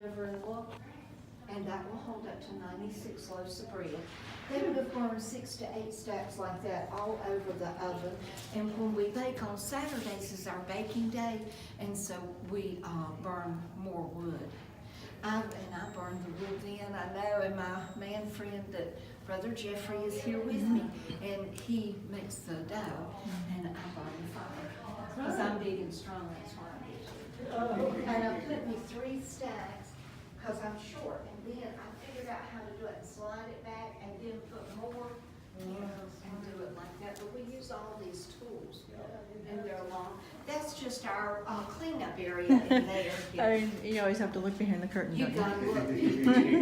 over and look, and that will hold up to 96 loaves of bread. They would have burned 6 to 8 stacks like that all over the oven. And when we bake on Saturdays is our baking day, and so we burn more wood. I burn the wood then, I know, and my man friend that Brother Jeffrey is here with me, and he makes the dough, and I burn the fire. Because I'm big and strong, that's why I do it. And I put me 3 stacks, because I'm short, and then I figured out how to do it and slide it back, and then put more, and do it like that. But we use all these tools, and they're long. That's just our cleanup area in there. I mean, you always have to look behind the curtain, You don't gotta look.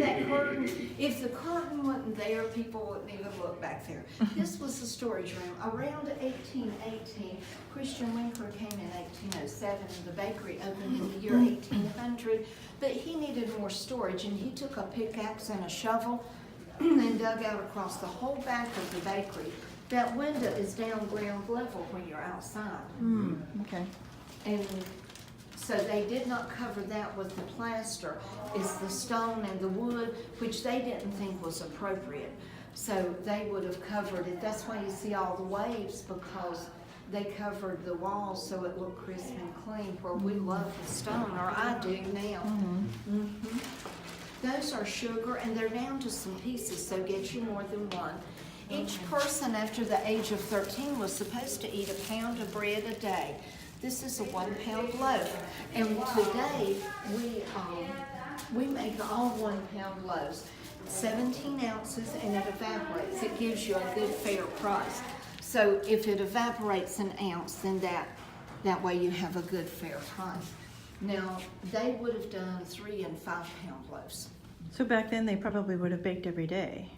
That curtain, if the curtain wasn't there, people wouldn't even look back there. This was the storage room. Around 1818, Christian Winkler came in 1807, and the bakery opened in the year 1800. But he needed more storage, and he took a pickaxe and a shovel and dug out across the whole back of the bakery. That window is down ground level when you're outside. Okay. And so they did not cover that with the plaster. It's the stone and the wood, which they didn't think was appropriate. So they would have covered it. That's why you see all the waves, because they covered the walls so it looked crisp and clean, where we love the stone, or I do now. Those are sugar, and they're down to some pieces, so get you more than one. Each person after the age of 13 was supposed to eat a pound of bread a day. This is a 1 pound loaf. And today we make all 1 pound loaves, 17 ounces, and it evaporates. It gives you a good fair price. So if it evaporates an ounce, then that way you have a good fair price. Now, they would have done 3 and 5 pound loaves. So back then they probably would have baked every day.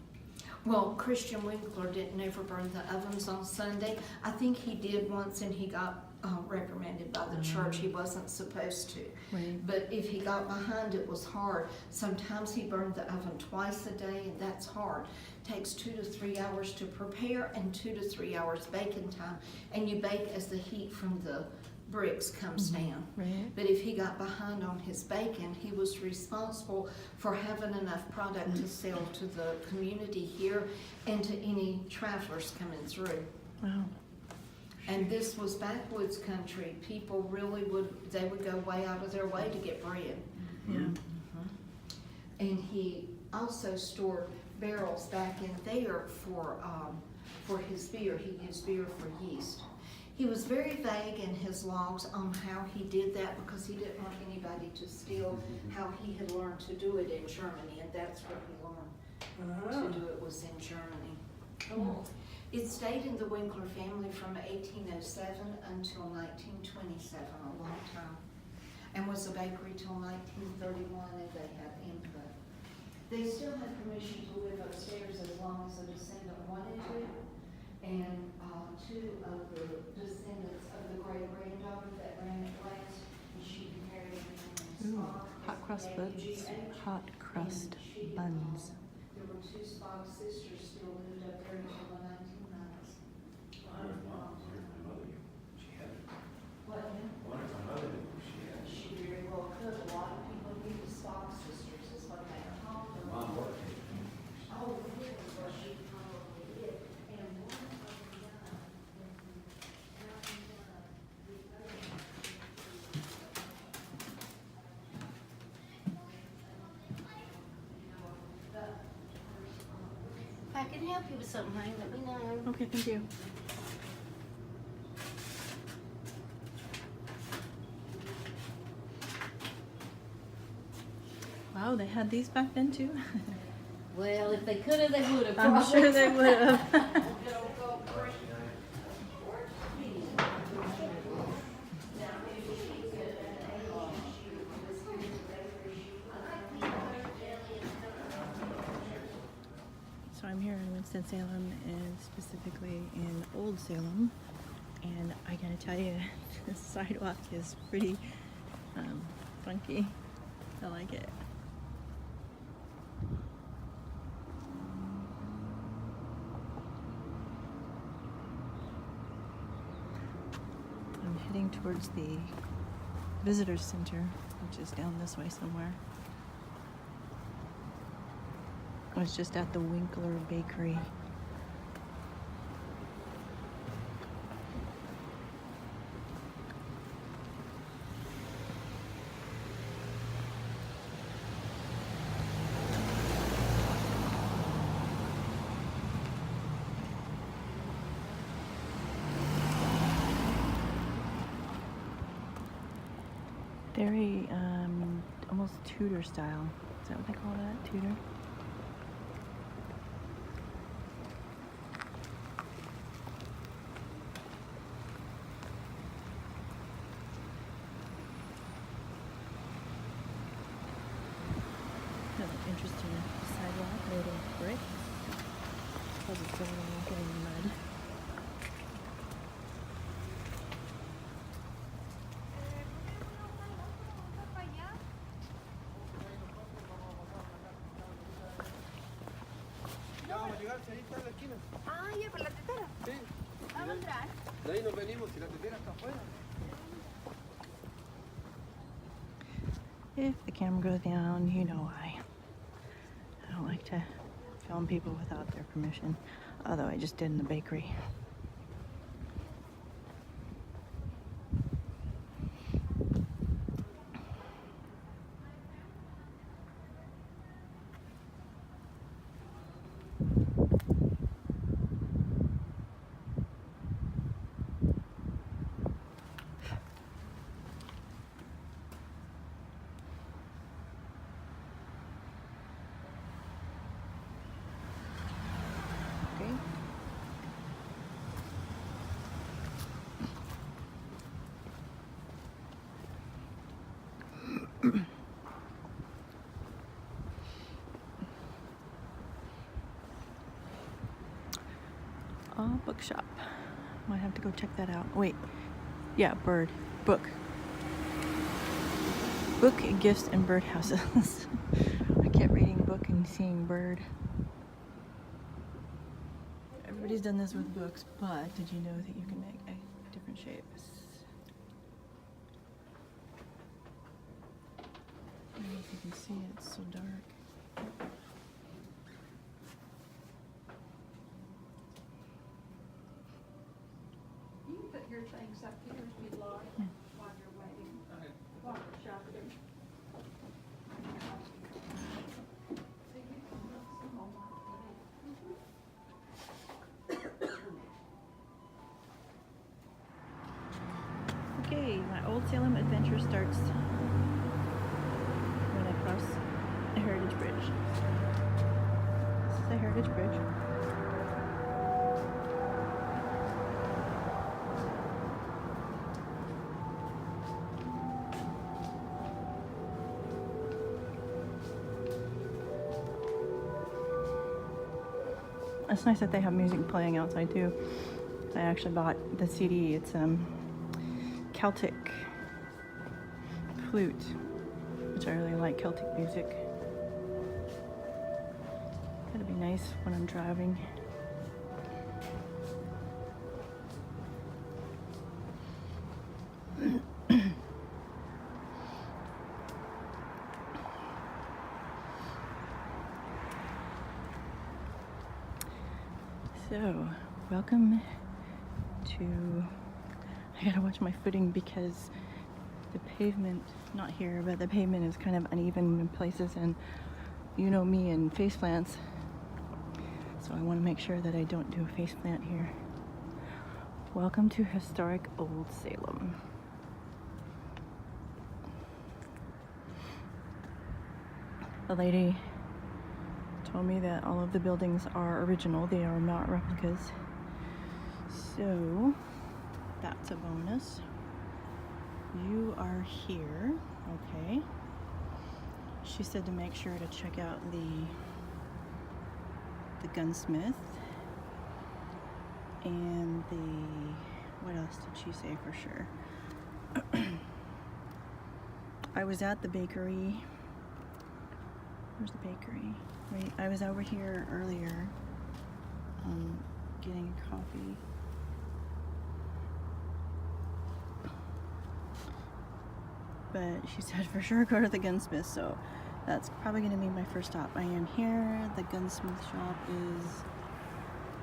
Well, Christian Winkler didn't ever burn the ovens on Sunday. I think he did once, and he got reprimanded by the church. He wasn't supposed to. Right. But if he got behind, it was hard. Sometimes he burned the oven twice a day, and that's hard. Takes 2 to 3 hours to prepare and 2 to 3 hours baking time. And you bake as the heat from the bricks comes down. Right. But if he got behind on his bacon, he was responsible for having enough product to sell to the community here and to any travelers coming through. Wow. And this was backwoods country. People really would go way out of their way to get bread. Yeah. And he also stored barrels back in there for his beer. He used beer for yeast. He was very vague in his logs on how he did that, because he didn't want anybody to steal how he had learned to do it in Germany, and that's where he learned to do it, was in Germany. It stayed in the Winkler family from 1807 until 1927, a long time, and was a bakery till 1931, and they had input. They still had permission to live upstairs as long as a descendant wanted to, and 2 of the descendants of the great-granddaughter that ran it last, and she married him. Hot crust buns. Hot crust buns. There were 2 Spock sisters still lived up there until the 1990s. She very well could. A lot of people knew the Spock sisters is what they called them. Oh, really? Well, she probably did. And one of them died If I can help you with something, honey, let me know. Okay, thank you. Wow, they had these back then too? Well, if they could have, they would have. I'm sure they would have. So I'm here in Winston-Salem, and specifically in Old Salem, and I gotta tell you, the sidewalk is pretty funky. I like it. I'm heading towards the visitor center, which is down this way somewhere. was just at the Winkler Bakery. Very almost Tudor style. Is that what they call that? Tudor? That's an interesting sidewalk made of bricks. Because it's going to walk in mud. Vamos a llegar, si ahí está en la esquina. Ah, ya, por la tetera. Sí. Vamos a entrar. De ahí nos venimos, si la tetera está afuera. If the camera goes down, you know why. I don't like to film people without their permission. Although I just did in the bakery. Okay. Bookshop. Might have to go check that out. Wait. Yeah, bird. Book. Book, gifts, and birdhouses. I kept reading book and seeing bird. Everybody's done this with books, but did you know that you can make different shapes? I don't know if you can see it, it's so dark. You can put your things up here if you'd like, while you're waiting, while we're shopping. Okay, my Old Salem adventure starts when I cross a heritage bridge. This is the heritage bridge. It's nice that they have music playing outside too. I actually bought the CD. It's Celtic flute, which I really like Celtic music. Gotta be nice when I'm driving. So, welcome to, I gotta watch my footing because the pavement, not here, but the pavement is kind of uneven in places, and you know me and face plants, so I want to make sure that I don't do a face plant here. Welcome to historic Old Salem. The lady told me that all of the buildings are original, they are not replicas. So that's a bonus. You are here, okay. She said to make sure to check out the gunsmith and what else did she say for sure? I was at the bakery. Where's the bakery? Wait, I was over here earlier getting coffee. But she said for sure go to the gunsmith, so that's probably going to be my first stop. I am here. The gunsmith shop is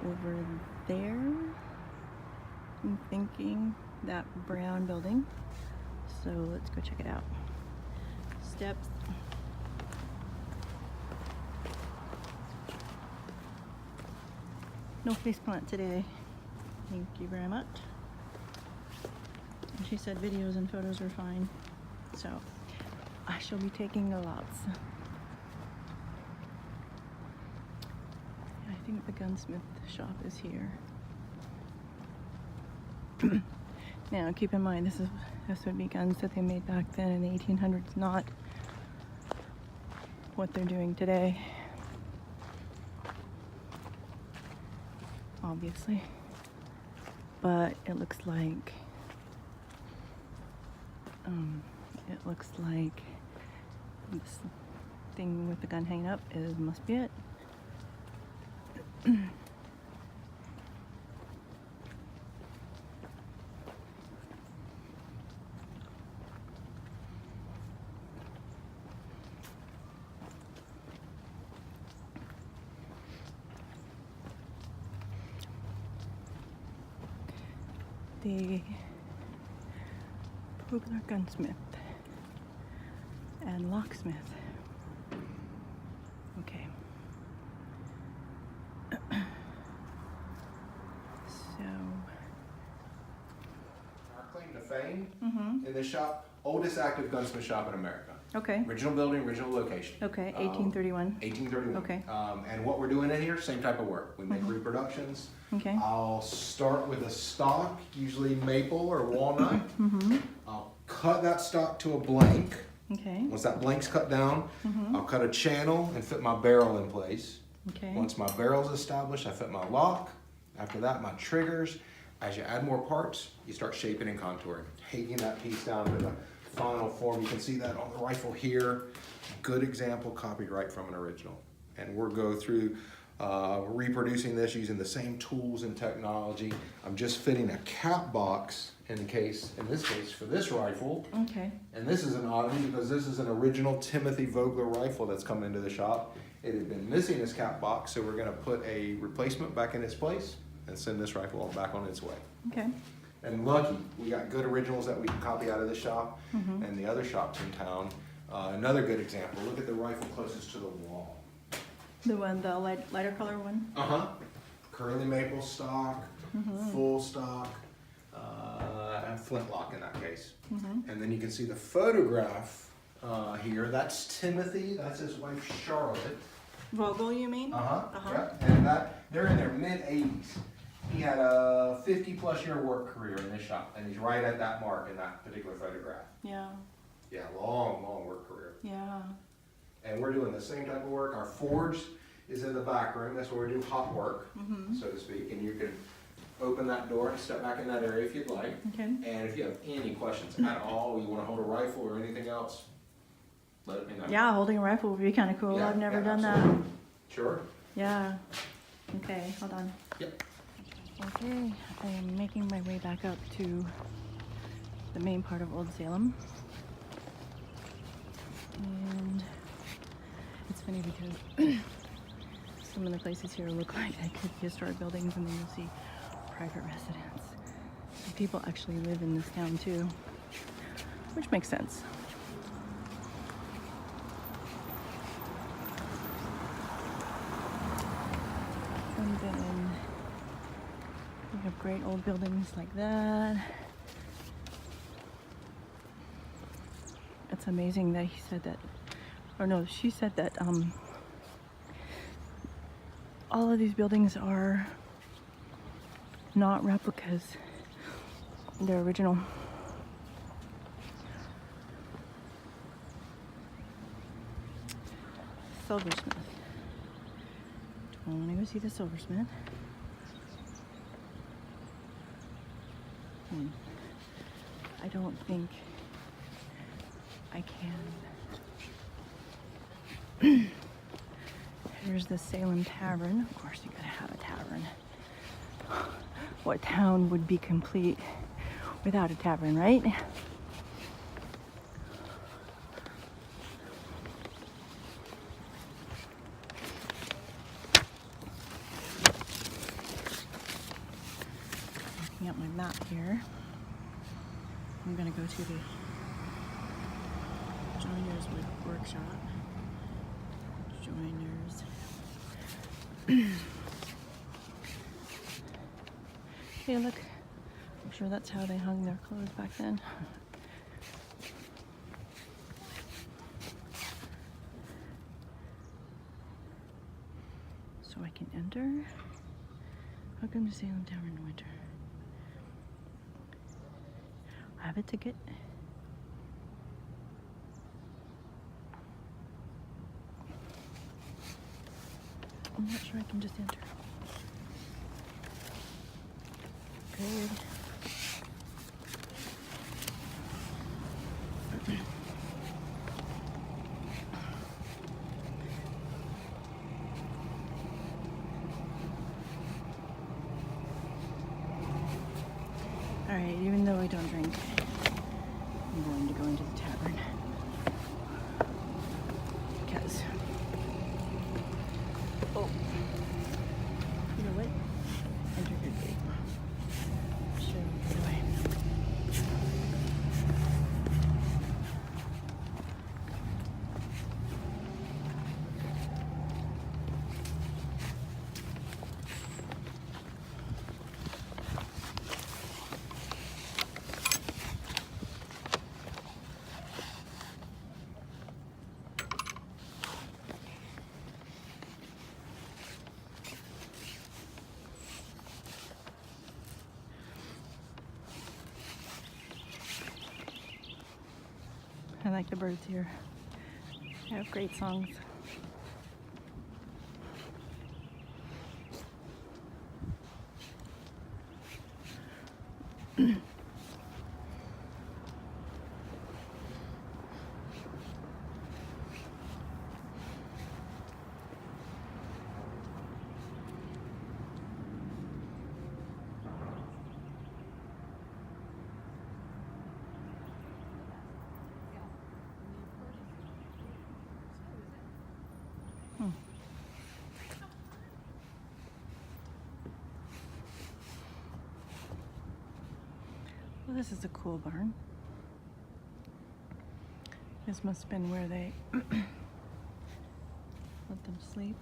over there. I'm thinking that brown building. So let's go check it out. Steps. No faceplant today. Thank you very much. And she said videos and photos are fine. So I shall be taking a lots. I think the gunsmith shop is here. Now keep in mind, this would be guns that they made back then in the 1800s, not what they're doing today. Obviously. But it looks like this thing with the gun hanging up must be it. The popular gunsmith and locksmith. Okay. So. Our claim to fame in this shop, oldest active gunsmith shop in America. Okay. Original building, original location. Okay. 1831. 1831. Okay. And what we're doing in here, same type of work. We make reproductions. Okay. I'll start with a stock, usually maple or walnut. I'll cut that stock to a blank. Okay. Once that blank's cut down, I'll cut a channel and fit my barrel in place. Okay. Once my barrel's established, I fit my lock. After that, my triggers. As you add more parts, you start shaping and contouring, taking that piece down to the final form. You can see that on the rifle here. Good example, copied right from an original. And we'll go through reproducing this using the same tools and technology. I'm just fitting a cap box in this case, for this rifle. Okay. And this is an oddity because this is an original Timothy Vogler rifle that's come into the shop. It had been missing its cap box, so we're gonna put a replacement back in its place and send this rifle back on its way. Okay. And lucky, we got good originals that we can copy out of the shop and the other shops in town. Another good example, look at the rifle closest to the wall. The one, the lighter color one? Curly maple stock, full stock, and flintlock in that case. And then you can see the photograph here. That's Timothy, that's his wife Charlotte. Vogel, you mean? Yeah. And they're in their mid-80s. He had a 50-plus year work career in this shop, and he's right at that mark in that particular photograph. Yeah. Yeah, long work career. Yeah. And we're doing the same type of work. Our forge is in the back room. That's where we do hot work, so to speak. And you can open that door and step back in that area if you'd like. Okay. And if you have any questions at all, you want to hold a rifle or anything else, let me know. Yeah, holding a rifle would be kind of cool. Yeah, I've never yeah, done absolutely. Sure. that. Yeah. Okay, hold on. Yep. Okay, I am making my way back up to the main part of Old Salem. And it's funny because some of the places here look like they could be historic buildings, and then you'll see private residence. And people actually live in this town too, which makes sense. And then we have great old buildings like that. It's amazing that he said that, or no, she said that all of these buildings are not replicas. They're original. Silversmith. I want to go see the silversmith. I don't think I can. Here's the Salem Tavern. Of course, you gotta have a tavern. What town would be complete without a tavern, right? map here. I'm gonna go to the joiner's workshop. Joiners. Hey, look. I'm sure that's how they hung their clothes back then. So I can enter. Welcome to Salem Tavern in winter. I have a ticket. I'm not sure I can just enter. Good. Alright, even though I don't drink, I'm going to go into the tavern. Because, oh, you know what? Enter your gate. Sure, get away. I like the birds here. They have great songs. Well, this is a cool barn. This must have been where they let them sleep.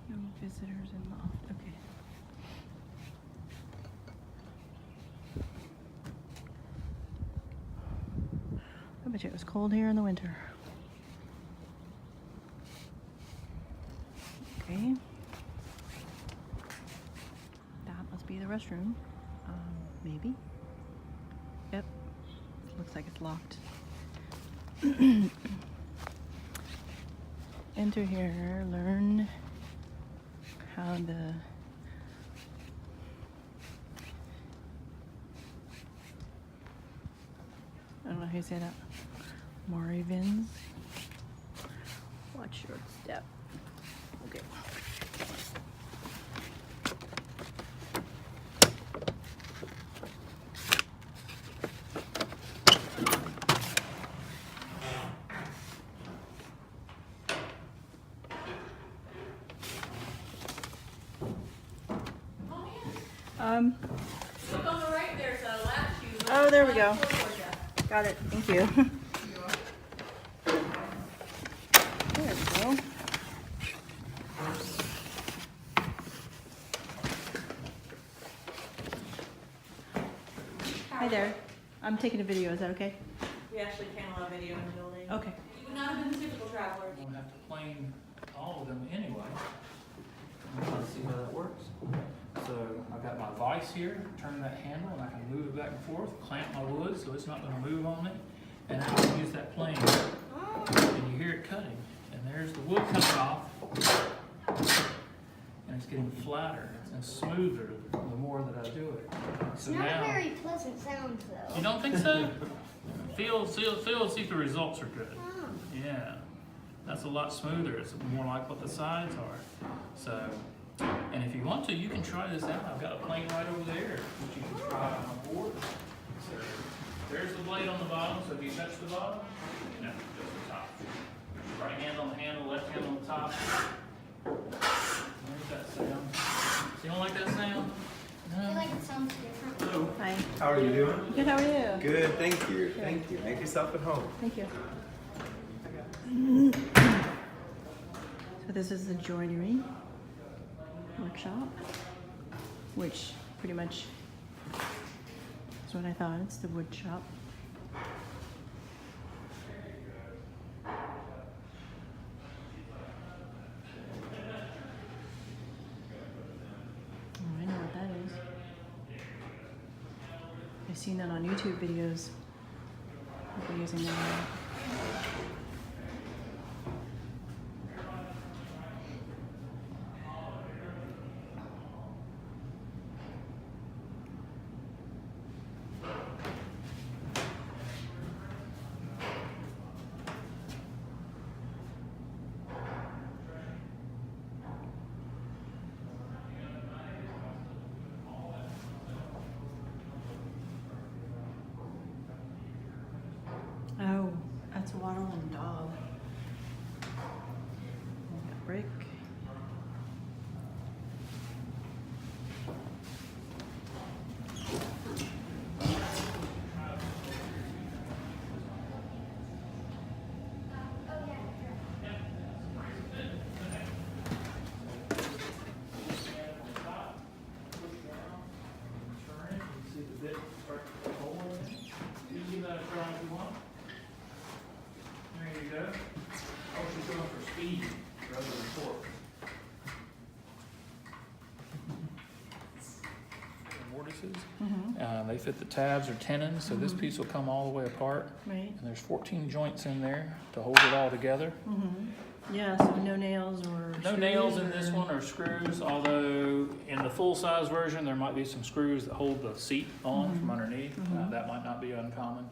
No visitors in loft. Okay. I bet you it was cold here in the winter. Okay. That must be the restroom. Maybe. Yep. Looks like it's locked. Enter here, learn how the I don't know how you say that. Moravins. Watch your step. Okay. Look on the right, there's a latch. Oh, there we go. Got it. Thank you. There we go. Hi there. I'm taking a video. Is that okay? We actually can't allow video in the building. Okay. You would not have been the typical traveler. We'll have to plane all of them anyway. Let's see how that works. So I've got my vise here, turn that handle, and I can move it back and forth, clamp my wood so it's not going to move on me, and I can use that plane. And you hear it cutting, and there's the wood coming off, and it's getting flatter and smoother the more that I do it. So It's not now, a very pleasant sound, though. you don't think so? Feel, see if the results are good. Oh. Yeah, that's a lot smoother. It's more like what the sides are. So, and if you want to, you can try this out. I've got a plane right over there, which you can try on a board. So, there's the blade on the bottom. So if you touch the bottom, no, just the top. Right hand on the handle, left hand on the top. There's that sound. So you don't like that sound? I feel like it sounds different. Hi. How are you doing? Good, how are you? Good, thank you. Thank you. Make yourself at home. Thank you. So this is the joinery workshop, which pretty much is what I thought. It's the wood shop. Oh, I know what that is. I've seen that on YouTube videos. People using that. Oh, that's a watermelon dog. We got brick. There you go. Oh, she's going for speed rather than torque. The mortises, they fit the tabs or tenons, so this piece will come all the way apart. Right. And there's 14 joints in there to hold it all together. Yeah, so no nails or No nails in this one or screws, although in the full-size version, there might be some screws that hold the seat on from underneath. That might not be uncommon.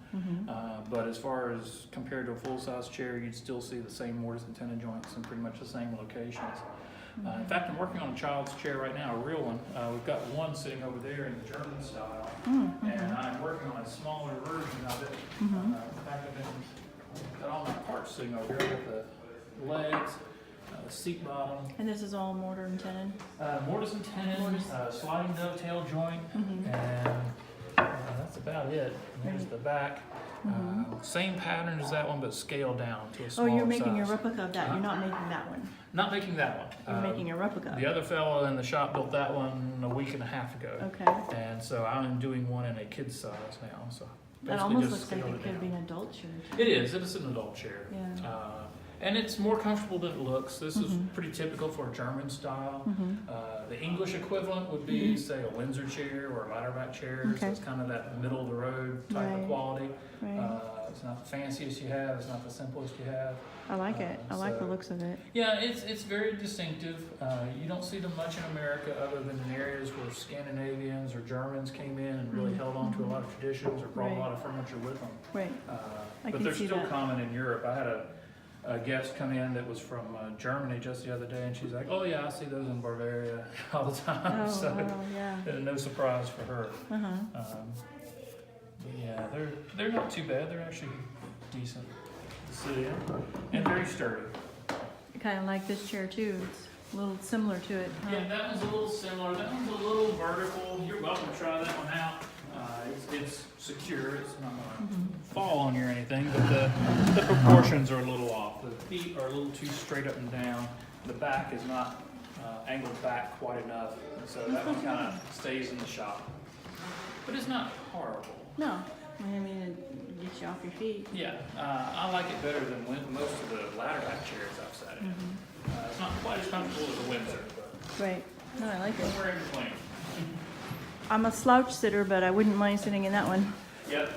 But as far as compared to a full-size chair, you'd still see the same mortise and tenon joints in pretty much the same locations. In fact, I'm working on a child's chair right now, a real one. We've got one sitting over there in the German style, and I'm working on a smaller version of it. In fact, I've got all my parts sitting over here with the legs, the seat bottom. And this is all mortar and tenon? Mortise and tenon, sliding dovetail joint, and that's about it. And there's the back. Same pattern as that one, but scaled down to a Oh, smaller you're making a size. replica of that. You're not making that one. Not making that one. You're making a replica. The other fellow in the shop built that one a week and a half ago. Okay. And so I'm doing one in a kid's size now. So That basically almost just looks like scaled it could down. be an adult chair. It is. It is an adult chair. Yeah. And it's more comfortable than it looks. This is pretty typical for a German style. The English equivalent would be, say, a Windsor chair or a ladderback chair. So Okay. it's kind of that middle of the road type Right. of quality. Right. It's not the fanciest you have. It's not the simplest you have. I like it. I like the so- looks of it. Yeah, it's very distinctive. You don't see them much in America other than in areas where Scandinavians or Germans came in and really held on to a lot of traditions or brought Right. a lot of furniture with them. Right. I But can they're see still that. common in Europe. I had a guest come in that was from Germany just the other day, and she's like, "Oh yeah, I see those in Bavaria all the time." Oh, So wow, yeah. no surprise for her. Uh-huh. But yeah, they're not too bad. They're actually decent to sit in and very sturdy. Kind of like this chair too. It's a little similar to it. Huh? Yeah, that one's a little similar. That one's a little vertical. You're welcome to try that one out. It's secure. It's not going to fall on you or anything, but the proportions are a little off. The feet are a little too straight up and down. The back is not angled back quite enough, and so that one kind of stays in the shop. But it's not horrible. No. I mean, it gets you off your feet. Yeah, I like it better than most of the ladderback chairs I've sat in. It's not quite as comfortable as a Windsor, but Right. No, I like it. somewhere in between. I'm a slouch sitter, but I wouldn't mind sitting in that one. Yep,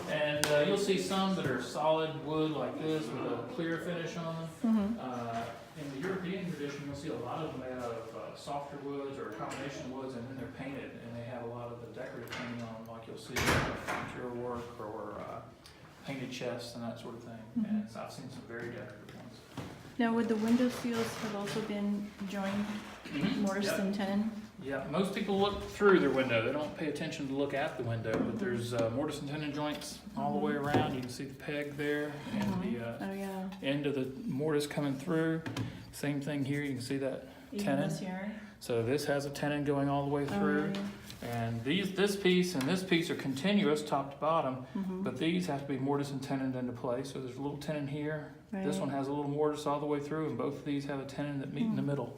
and you'll see some that are solid wood like this with a clear finish on them. In the European tradition, you'll see a lot of them made out of softer woods or a combination of woods, and then they're painted, and they have a lot of the decorative painting on them, like you'll see frontier work or painted chests and that sort of thing. And so I've seen some very decorative ones. Now, would the window seals have also been joined mortise Yep. and tenon? Yeah, most people look through their window. They don't pay attention to look at the window, but there's mortise and tenon joints all the way around. You can see the peg there and the Oh, yeah. end of the mortise coming through. Same thing here. You can see that Even tenon. this here. So this has a tenon going all the way through. And this piece and this piece are continuous top to bottom, but these have to be mortise and tenon into place. So there's a little tenon here. This Right. one has a little mortise all the way through, and both of these have a tenon that meet in the middle.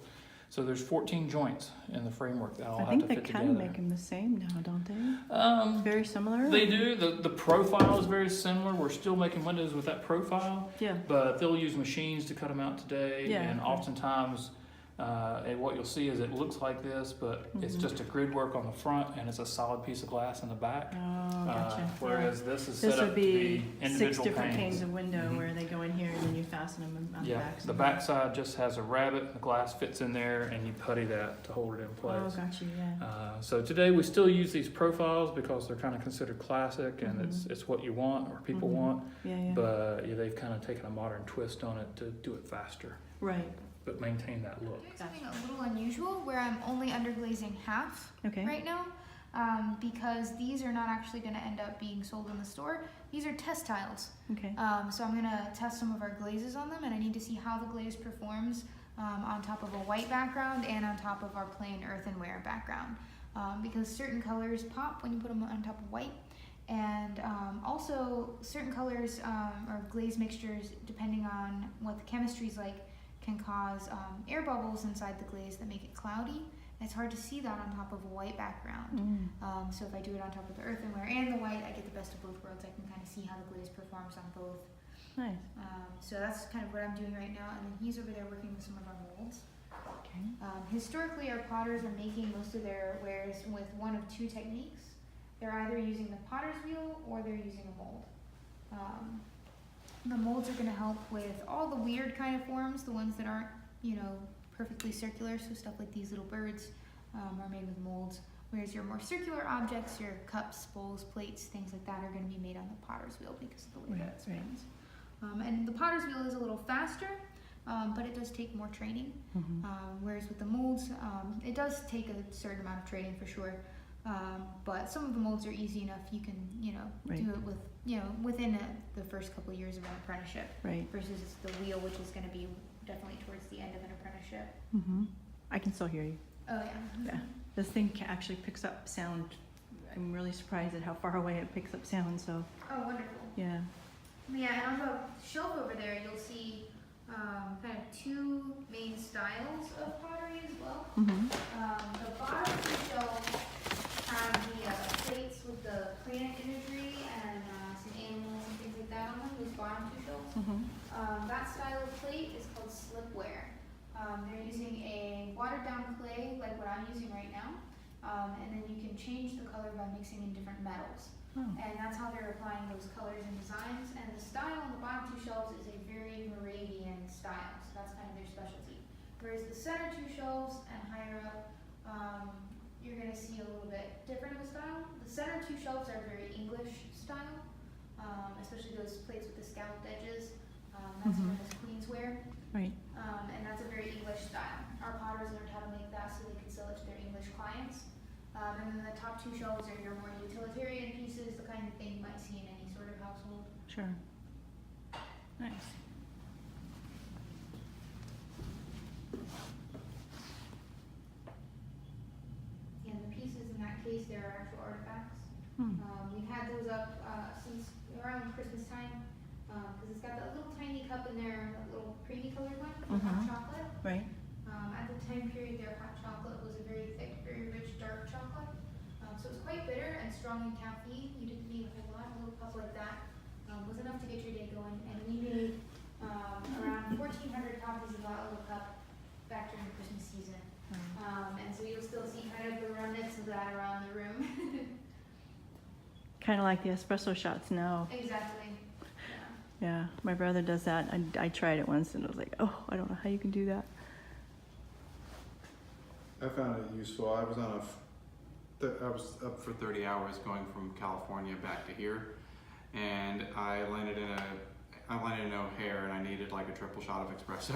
So there's 14 joints in the framework that all I have think to they fit kind of together. make them the same now, don't they? Very similar? They do. The profile is very similar. We're still making windows with that profile, Yeah. but they'll use machines to cut them out today. Yeah. And oftentimes, and what you'll see is it looks like this, but it's just a grid work on the front, and it's a solid piece of glass in the back. Oh, gotcha. Whereas this is This set up would to be be 6 individual different panes. panes of window Mhm. where they go in here and then you fasten them on the Yeah, back. the back side just has a rabbet, the glass fits in there, and you putty that to hold it in Oh, place. gotcha, yeah. So today we still use these profiles because they're kind of considered classic, and it's what you want or people want. Yeah, yeah. But yeah, they've kind of taken a modern twist on it to do it faster, Right, but maintain that look. Doing something a little unusual where I'm only underglazing half okay. right now, because these are not actually going to end up being sold in the store. These are test tiles. Okay. So I'm gonna test some of our glazes on them, and I need to see how the glaze performs on top of a white background and on top of our plain earthenware background. Because certain colors pop when you put them on top of white, and also certain colors or glaze mixtures, depending on what the chemistry is like, can cause air bubbles inside the glaze that make it cloudy. It's hard to see that on top of a white background. So if I do it on top of the earthenware and the white, I get the best of both worlds. I can kind of see how the glaze performs on both. Nice. So that's kind of what I'm doing right now. And then he's over there working with some of our molds. Okay. Historically, our potters are making most of their wares with one of two techniques. They're either using the potter's wheel or they're using a mold. The molds are going to help with all the weird kind of forms, the ones that aren't, perfectly circular. So stuff like these little birds are made with molds. Whereas your more circular objects, your cups, bowls, plates, things like that, are going to be made on the potter's wheel because of the way that it spins. And the potter's wheel is a little faster, but it does take more training. Whereas with the molds, it does take a certain amount of training for sure. But some of the molds are easy enough. You can, Right. do it with, within the first couple of years of an apprenticeship. Right. Versus the wheel, which is going to be definitely towards the end of an apprenticeship. I can still hear you. Oh yeah. Yeah. This thing actually picks up sound. I'm really surprised at how far away it picks up sound, so Oh, wonderful. yeah. Yeah, and on the shelf over there, you'll see kind of two main styles of pottery as well. The bottom two shelves have the plates with the plant imagery and some animals and things like that on them. Those bottom two shelves. That style of plate is called slipware. They're using a watered down clay like what I'm using right now, and then you can change the color by mixing in different metals. And that's how they're applying those colors and designs. And the style on the bottom two shelves is a very Moravian style, so that's kind of their specialty. Whereas the center two shelves and higher up, you're going to see a little bit different of a style. The center two shelves are very English style, especially those plates with the scalloped edges. That's known as Queensware. Right. And that's a very English style. Our potters learned how to make that so they could sell it to their English clients. And then the top two shelves are your more utilitarian pieces, the kind of thing you might see in any sort of household. Sure. Nice. And the pieces in that case, they're actual artifacts. We've had those up since around Christmas time, because it's got that little tiny cup in there, that little creamy colored one, for hot chocolate. Right. At the time period, their hot chocolate was a very thick, very rich, dark chocolate. So it's quite bitter and strong in caffeine. You didn't need a whole lot. A little cup like that was enough to get your day going. And we made around 1,400 copies of that little cup back during the Christmas season. And so you'll still see kind of the remnants of that around the room. Kind of like the espresso shots now. Exactly. Yeah, my brother does that. I tried it once and I was like, oh, I don't know how you can do that. I found it useful. I was up for 30 hours going from California back to here, and I landed in O'Hare, and I needed like a triple shot of espresso.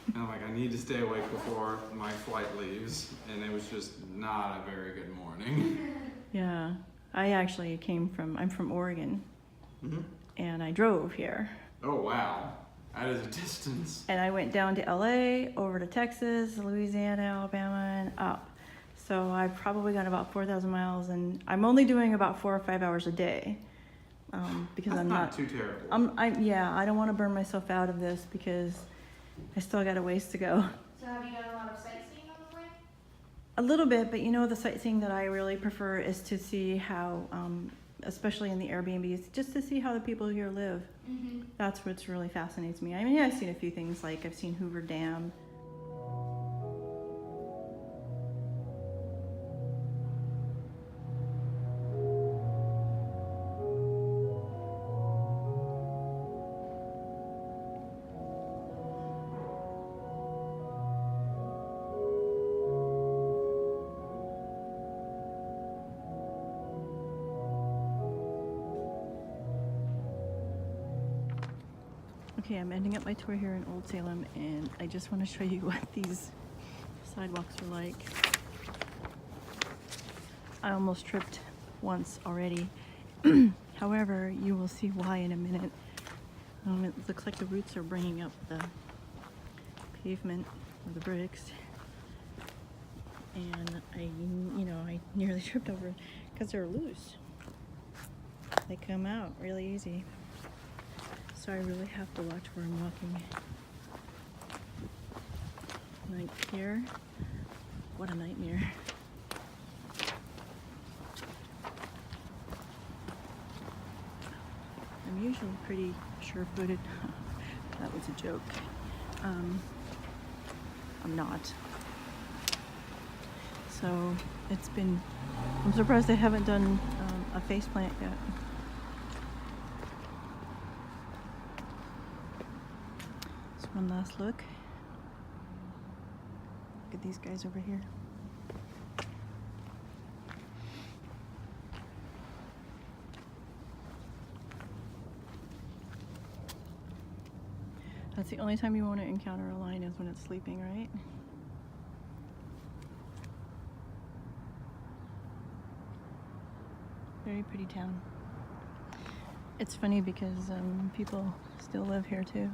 And I'm like, I need to stay awake before my flight leaves, and it was just not a very good morning. Yeah, I actually I'm from Oregon, and I drove here. Oh wow, that is a distance. And I went down to LA, over to Texas, Louisiana, Alabama, and up. So I've probably gone about 4,000 miles, and I'm only doing about 4 or 5 hours a day because That's I'm not too terrible. I don't want to burn myself out of this because I still got a ways to go. So have you done a lot of sightseeing on the way? A little bit, but you know, the sightseeing that I really prefer is to see how, especially in the Airbnbs, just to see how the people here live. Mm-hmm. That's what's really fascinates me. I mean, I've seen a few things, like I've seen Hoover Dam. Okay, I'm ending up my tour here in Old Salem, and I just want to show you what these sidewalks are like. I almost tripped once already. However, you will see why in a minute. It looks like the roots are bringing up the pavement or the bricks. And I nearly tripped over because they're loose. They come out really easy. So I really have to watch where I'm walking. Like here, what a nightmare. I'm usually pretty sure-footed. That was a joke. I'm not. So I'm surprised they haven't done a face plant yet. So one last look. Look at these guys over here. That's the only time you want to encounter a lion is when it's sleeping, right? Very pretty town. It's funny because people still live here too.